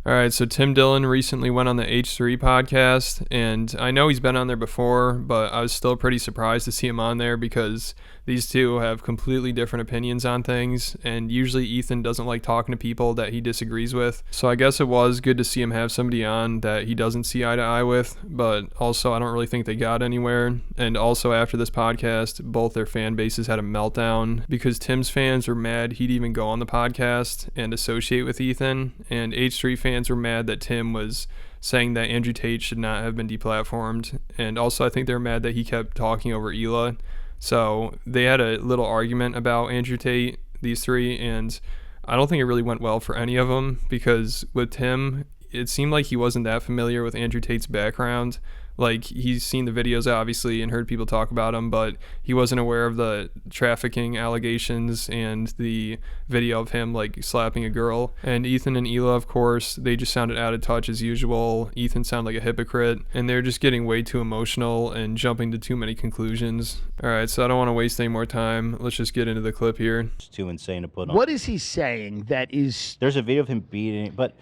All right, so Tim Dillon recently went on the H3 podcast, and I know he's been on there before, but I was still pretty surprised to see him on there because these two have completely different opinions on things, and usually Ethan doesn't like talking to people that he disagrees with. So I guess it was good to see him have somebody on that he doesn't see eye to eye with, but also I don't really think they got anywhere. And also after this podcast, both their fan bases had a meltdown because Tim's fans were mad he'd even go on the podcast and associate with Ethan, and H3 fans were mad that Tim was saying that Andrew Tate should not have been deplatformed, and also I think they're mad that he kept talking over Hila. So they had a little argument about Andrew Tate, these three, and I don't think it really went well for any of them because with Tim, it seemed like he wasn't that familiar with Andrew Tate's background. Like, he's seen the videos, obviously, and heard people talk about him, but he wasn't aware of the trafficking allegations and the video of him, like, slapping a girl. And Ethan and Hila, of course, they just sounded out of touch as usual. Ethan sounded like a hypocrite, and they're just getting way too emotional and jumping to too many conclusions. All right, so I don't want to waste any more time. Let's just get into the clip here. It's too insane to put on. What is he saying that is... There's a video of him beating, but...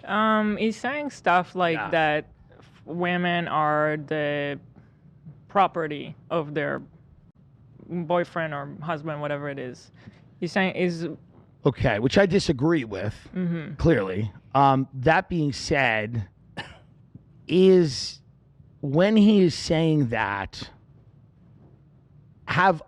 He's saying stuff like that women are the property of their boyfriend or husband, whatever it is. He's saying is... Okay, which I disagree with, clearly. That being said, is when he is saying that,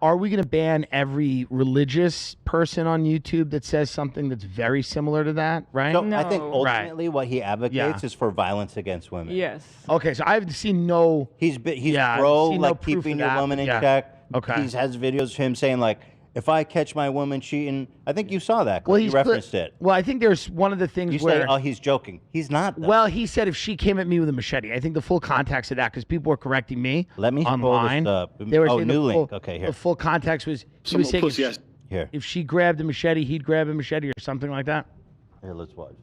are we going to ban every religious person on YouTube that says something that's very similar to that, right? So No. I think ultimately what he advocates is for violence against women. Yes. Okay, so I've seen no... He's Yeah, I've pro, seen no like, proof keeping of your that, woman in yeah. check. Okay. He has videos of him saying, like, if I catch my woman cheating, I think you saw that. Well, You referenced it. Well, I think there's one of the things You where... say, oh, he's joking. He's not, though. Well, he said if she came at me with a machete. I think the full context of that, because people were correcting me Let me pull online. this up. They were Oh, saying new the link. full, Okay, here. The full context was he was saying Here. if she grabbed a machete, he'd grab a machete or something like that. Here, let's watch.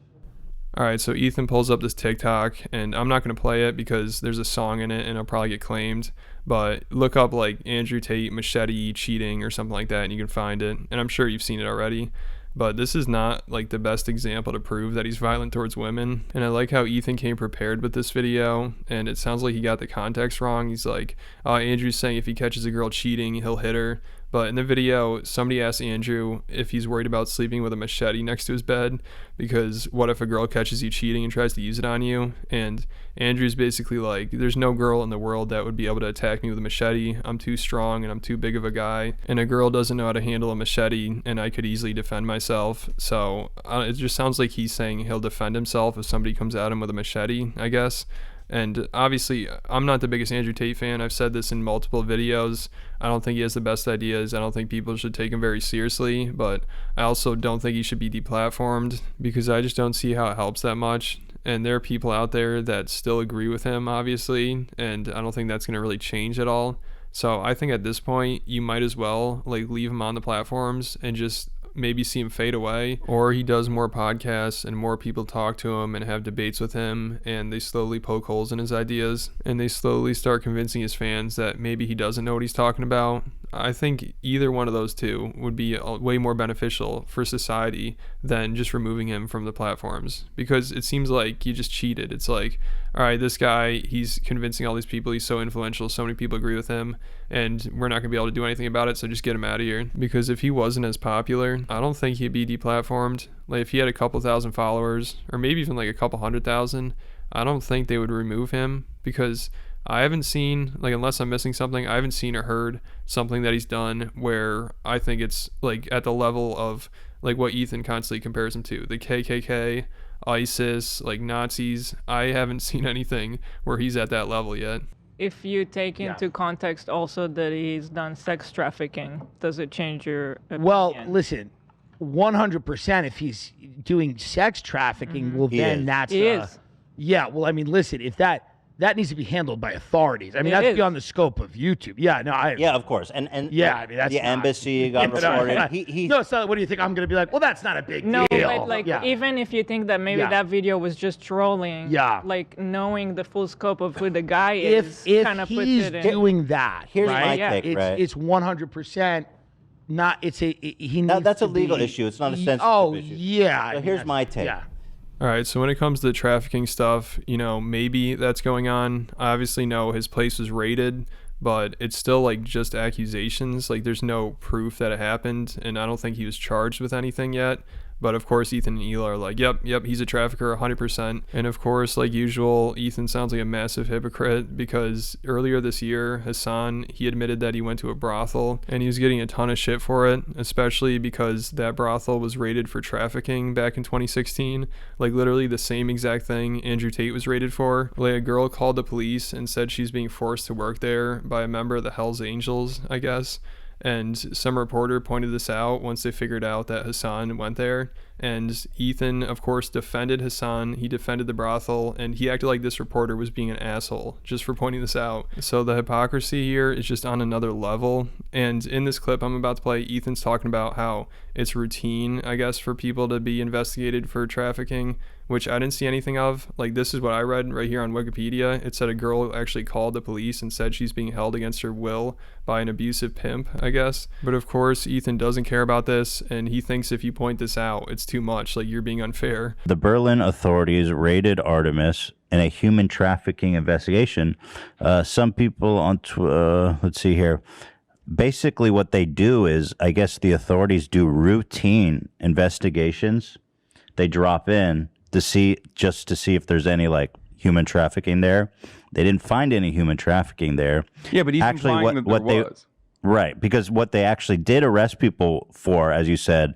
All right, so Ethan pulls up this TikTok, and I'm not going to play it because there's a song in it and it'll probably get claimed. But look up like Andrew Tate machete cheating or something like that, and you can find it. And I'm sure you've seen it already. But this is not like the best example to prove that he's violent towards women. And I like how Ethan came prepared with this video, and it sounds like he got the context wrong. He's like, Andrew's saying if he catches a girl cheating, he'll hit her. But in the video, somebody asked Andrew if he's worried about sleeping with a machete next to his bed, because what if a girl catches you cheating and tries to use it on you? And Andrew's basically like, there's no girl in the world that would be able to attack me with a machete. I'm too strong and I'm too big of a guy, and a girl doesn't know how to handle a machete, and I could easily defend myself. So it just sounds like he's saying he'll defend himself if somebody comes at him with a machete, I guess. And obviously, I'm not the biggest Andrew Tate fan. I've said this in multiple videos. I don't think he has the best ideas. I don't think people should take him very seriously, but I also don't think he should be deplatformed because I just don't see how it helps that much. And there are people out there that still agree with him, obviously, and I don't think that's going to really change at all. So I think at this point, you might as well like leave him on the platforms and just maybe see him fade away, or he does more podcasts and more people talk to him and have debates with him, and they slowly poke holes in his ideas and they slowly start convincing his fans that maybe he doesn't know what he's talking about. I think either one of those two would be way more beneficial for society than just removing him from the platforms, because it seems like you just cheated. It's like, all right, this guy, he's convincing all these people, he's so influential, so many people agree with him, and we're not going to be able to do anything about it, so just get him out of here. Because if he wasn't as popular, I don't think he'd be deplatformed. Like, if he had a couple thousand followers, or maybe even like a couple 100,000, I don't think they would remove him, because I haven't seen, like, unless I'm missing something, I haven't seen or heard something that he's done where I think it's like at the level of like what Ethan constantly compares him to, the KKK, ISIS, like Nazis. I haven't seen anything where he's at that level yet. If you take into context also that he's done sex trafficking, does it change your opinion? Well, listen, 100%. If he's doing sex trafficking, well, then that's He is. Yeah. Well, I mean, listen, if that needs to be handled by authorities. I mean, It that's is. beyond the scope of YouTube. Yeah. No. Yeah, of course. And Yeah, I mean, that's the not- embassy got reported. No, so what do you think? I'm going to be like, well, that's not a big No, deal. but like Yeah. even if you think that maybe Yeah. that video was just trolling, Yeah. like knowing the full scope of who the guy if is, kind of puts he's it in. doing that, Here's right? my Yeah. take, right? It's 100% not. It's a he needs That's a to legal be- issue. It's not a sensitive Oh issue. yeah. I So mean, here's that's- my take. Yeah. All right, so when it comes to trafficking stuff, maybe that's going on. I obviously know his place was raided, but it's still like just accusations. Like there's no proof that it happened, and I don't think he was charged with anything yet. But of course, Ethan and Hila are like, yep, he's a trafficker 100%. And of course, like usual, Ethan sounds like a massive hypocrite because earlier this year, Hassan, he admitted that he went to a brothel and he was getting a ton of shit for it, especially because that brothel was raided for trafficking back in 2016. Like literally the same exact thing Andrew Tate was raided for. Like a girl called the police and said she's being forced to work there by a member of the Hells Angels, I guess. And some reporter pointed this out once they figured out that Hassan went there. And Ethan, of course, defended Hassan. He defended the brothel, and he acted like this reporter was being an asshole just for pointing this out. So the hypocrisy here is just on another level. And in this clip I'm about to play, Ethan's talking about how it's routine, I guess, for people to be investigated for trafficking, which I didn't see anything of. Like, this is what I read right here on Wikipedia. It said a girl actually called the police and said she's being held against her will by an abusive pimp, I guess. But of course, Ethan doesn't care about this, and he thinks if you point this out, it's too much, like you're being unfair. The Berlin authorities raided Artemis in a human trafficking investigation. Some people on, let's see here. Basically what they do is, I guess the authorities do routine investigations. They drop in to see if there's any like human trafficking there. They didn't find any human trafficking there. Yeah, but he's implying that there was. Right, because what they actually did arrest people for, as you said,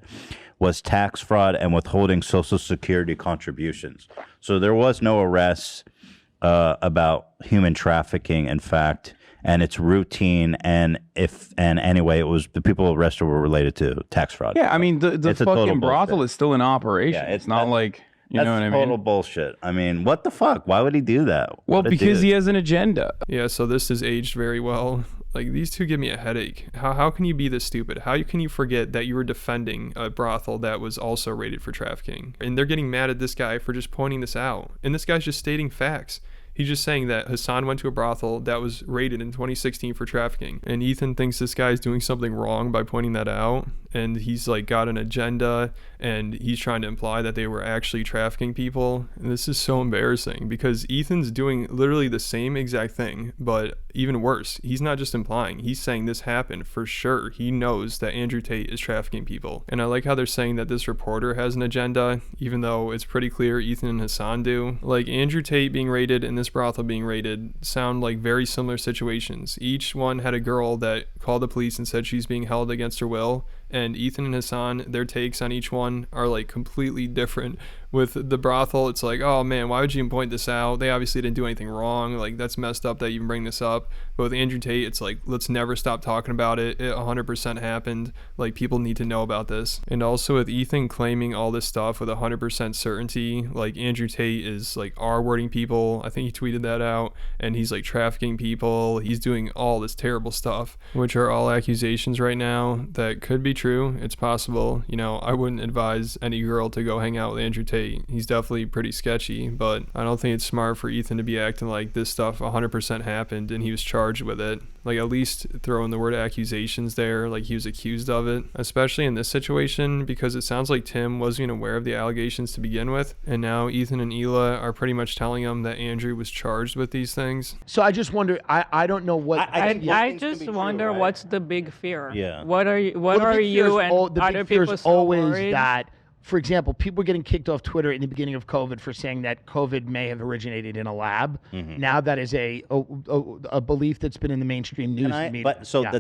was tax fraud and withholding Social Security contributions. So there was no arrests about human trafficking, in fact, and it's routine. And anyway, it was the people arrested were related to tax fraud. Yeah, I mean the fucking brothel is still in operation. Yeah, it's not like you know what I mean. Total bullshit. I mean, what the fuck? Why would he do that? Well, because he has an agenda. Yeah, so this has aged very well. Like, these two give me a headache. How can you be this stupid? How can you forget that you were defending a brothel that was also raided for trafficking? And they're getting mad at this guy for just pointing this out. And this guy's just stating facts. He's just saying that Hassan went to a brothel that was raided in 2016 for trafficking. And Ethan thinks this guy's doing something wrong by pointing that out. And he's like got an agenda and he's trying to imply that they were actually trafficking people. And this is so embarrassing because Ethan's doing literally the same exact thing, but even worse. He's not just implying, he's saying this happened for sure. He knows that Andrew Tate is trafficking people. And I like how they're saying that this reporter has an agenda, even though it's pretty clear Ethan and Hassan do. Like Andrew Tate being raided and this brothel being raided sound like very similar situations. Each one had a girl that called the police and said she's being held against her will. And Ethan and Hassan, their takes on each one are like completely different. With the brothel, it's like, oh man, why would you even point this out? They obviously didn't do anything wrong. Like, that's messed up that you even bring this up. But with Andrew Tate, it's like, let's never stop talking about it. It 100% happened. Like, people need to know about this. And also with Ethan claiming all this stuff with 100% certainty, like Andrew Tate is like R-wording people. I think he tweeted that out. And he's like trafficking people. He's doing all this terrible stuff, which are all accusations right now that could be true. It's possible. I wouldn't advise any girl to go hang out with Andrew Tate. He's definitely pretty sketchy, but I don't think it's smart for Ethan to be acting like this stuff 100% happened and he was charged with it. Like, at least throw in the word accusations there, like he was accused of it, especially in this situation, because it sounds like Tim wasn't even aware of the allegations to begin with, and now Ethan and Hila are pretty much telling him that Andrew was charged with these things. So I just wonder, I don't know what... I just wonder true, right? What's the big fear? Yeah. What are you and other people so always worried? That, for example, people were getting kicked off Twitter in the beginning of COVID for saying that COVID may have originated in a lab. Mm-hmm. Now that is a belief that's been in the mainstream news media. But so yeah.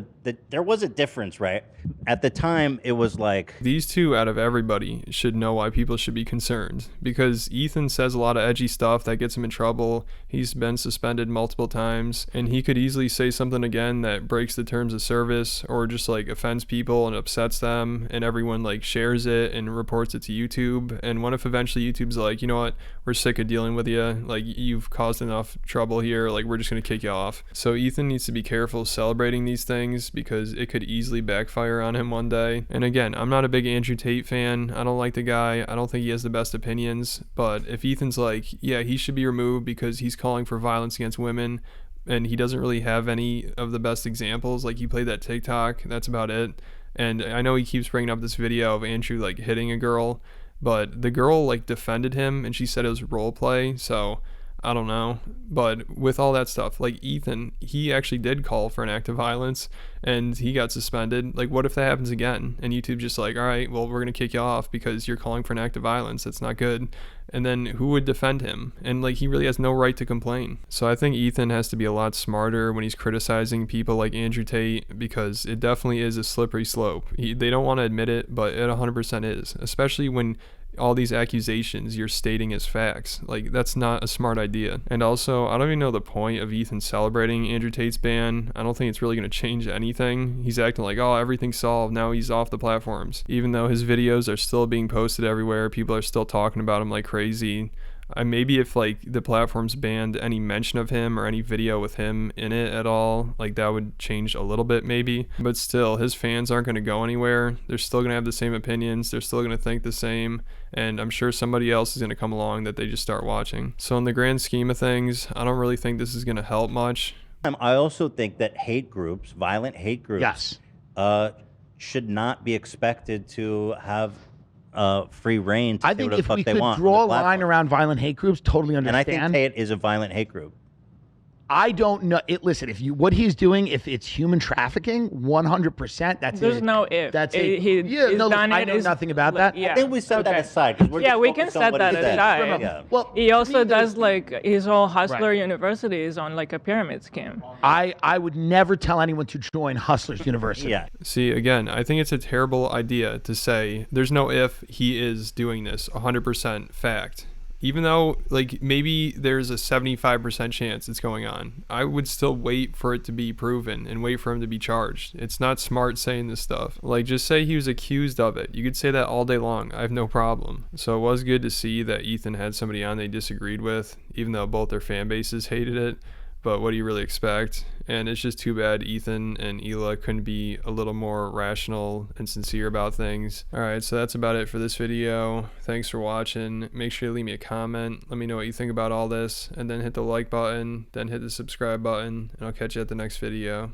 There was a difference, right? At the time, it was like... These two out of everybody should know why people should be concerned. Because Ethan says a lot of edgy stuff that gets him in trouble. He's been suspended multiple times. And he could easily say something again that breaks the terms of service or just like offends people and upsets them. And everyone like shares it and reports it to YouTube. And what if eventually YouTube's like, you know what, we're sick of dealing with you, like you've caused enough trouble here, like we're just gonna kick you off. So Ethan needs to be careful celebrating these things because it could easily backfire on him one day. And again, I'm not a big Andrew Tate fan. I don't like the guy. I don't think he has the best opinions. But if Ethan's like, yeah, he should be removed because he's calling for violence against women, and he doesn't really have any of the best examples, like he played that TikTok, that's about it. And I know he keeps bringing up this video of Andrew like hitting a girl, But the girl like defended him and she said it was role play, so I don't know. But with all that stuff, like Ethan, he actually did call for an act of violence and he got suspended. Like, what if that happens again? And YouTube just like, all right, well, we're going to kick you off because you're calling for an act of violence. That's not good. And then who would defend him? And like, he really has no right to complain. So I think Ethan has to be a lot smarter when he's criticizing people like Andrew Tate, because it definitely is a slippery slope. They don't want to admit it, but it 100% is, especially when all these accusations you're stating as facts. Like, that's not a smart idea. And also, I don't even know the point of Ethan celebrating Andrew Tate's ban. I don't think it's really going to change anything. He's acting like, oh, everything's solved, now he's off the platforms, even though his videos are still being posted everywhere. People are still talking about him like crazy. Maybe if like the platforms banned any mention of him or any video with him in it at all, like that would change a little bit maybe. But still, his fans aren't going to go anywhere. They're still going to have the same opinions. They're still going to think the same. And I'm sure somebody else is going to come along that they just start watching. So in the grand scheme of things, I don't really think this is going to help much. I also think that hate groups, violent hate groups, should not be expected to have free reign to I say think what the if fuck we they could want draw on a the line platform. around violent hate groups, totally And understand. I think Tate is a violent hate group. I don't know. Listen, if you what he's doing, if it's human trafficking, 100%. There's no if. That's He's done I it know is- nothing about that. Yeah. I think we set that aside. 'Cause we're Yeah, just we can focused on set what he that said. aside. Yeah. Well, He also to me, does like his whole Hustler Right. University is on like a pyramid scheme. I would never tell anyone to join Hustlers University. Yeah. See, again, I think it's a terrible idea to say there's no if, he is doing this 100% fact. Even though, like, maybe there's a 75% chance it's going on, I would still wait for it to be proven and wait for him to be charged. It's not smart saying this stuff. Like, just say he was accused of it. You could say that all day long. I have no problem. So it was good to see that Ethan had somebody on they disagreed with, even though both their fan bases hated it. But what do you really expect? And it's just too bad Ethan and Hila couldn't be a little more rational and sincere about things. Alright, so that's about it for this video. Thanks for watching. Make sure you leave me a comment. Let me know what you think about all this. And then hit the like button. Then hit the subscribe button. And I'll catch you at the next video.